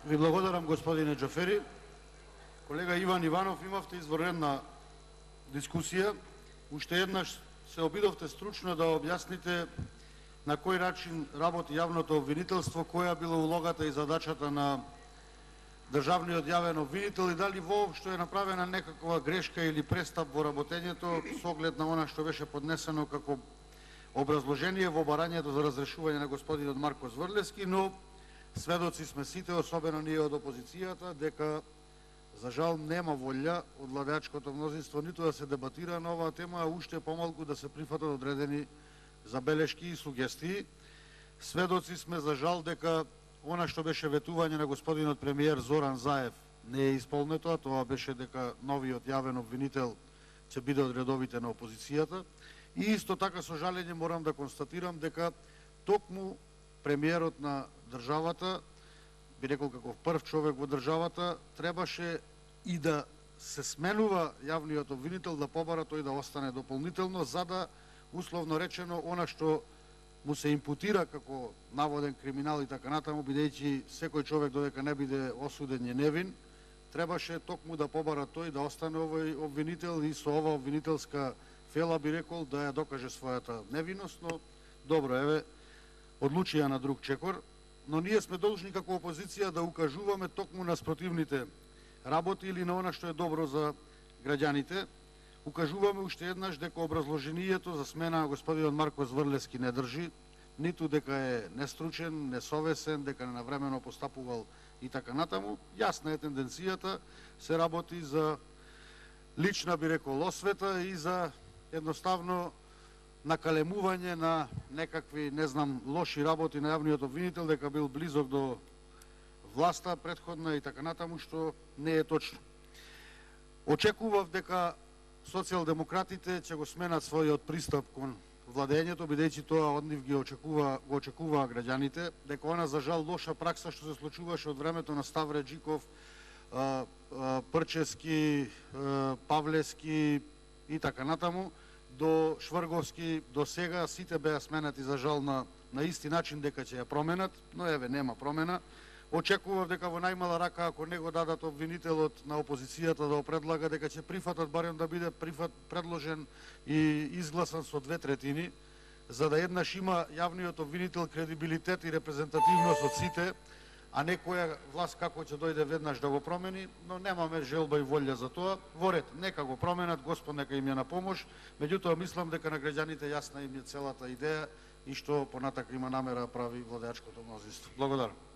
Ви благодарам, господине Џафери. Колега Иван Иванов, имавте изворена дискусија. Уште еднаш се обидовте стручно да објасните на кој начин работи јавното обвинителство, која била улогата и задачата на државниот јавен обвинител и дали воопшто е направена некаква грешка или престап во работењето со оглед на она што беше поднесено како образложение во барањето за разрешување на господинот Марко Зврлевски, но сведоци сме сите, особено ние од опозицијата, дека за жал нема волја од владеачкото мнозинство ниту да се дебатира на оваа тема, а уште помалку да се прифатат одредени забелешки и сугестии. Сведоци сме за жал дека она што беше ветување на господинот премиер Зоран Заев не е исполнето, а тоа беше дека новиот јавен обвинител ќе биде од редовите на опозицијата. И исто така со жалење морам да констатирам дека токму премиерот на државата, би рекол како прв човек во државата, требаше и да се сменува јавниот обвинител, да побара тој да остане дополнително, за да, условно речено, она што му се импутира како наводен криминал и така натаму, бидејќи секој човек додека не биде осуден е невин, требаше токму да побара тој да остане овој обвинител и со ова обвинителска фела, би рекол, да ја докаже својата невиност, но добро, еве, одлучија на друг чекор. Но ние сме должни како опозиција да укажуваме токму на спротивните работи или на она што е добро за граѓаните. Укажуваме уште еднаш дека образложението за смена на господинот Марко Зврлевски не држи, ниту дека е нестручен, несовесен, дека ненавремено постапувал и така натаму. Јасна е тенденцијата, се работи за лична, би рекол, освета и за едноставно накалемување на некакви, не знам, лоши работи на јавниот обвинител, дека бил близок до власта претходна и така натаму, што не е точно. Очекував дека социјалдемократите ќе го сменат својот пристап кон владењето, бидејќи тоа од нив го очекуваа граѓаните, дека она за жал лоша пракса што се случуваше од времето на Ставре Джиков, Прчевски, Павлевски и така натаму, до Шврговски, до сега сите беа сменати за жал на исти начин дека ќе ја променат, но еве нема промена. Очекував дека во најмала рака, ако не го дадат обвинителот на опозицијата да го предлага, дека ќе прифатат барем да биде предложен и изгласан со 2/3, за да еднаш има јавниот обвинител кредибилитет и репрезентативност од сите, а некоја власт како ќе дојде веднаш да го промени, но немаме желба и волја за тоа. Во ред, нека го променат, Господ нека им ја на помош, меѓутоа мислам дека на граѓаните јасна им е целата идеја и што понатака има намера да прави владеачкото мнозинство. Благодарам.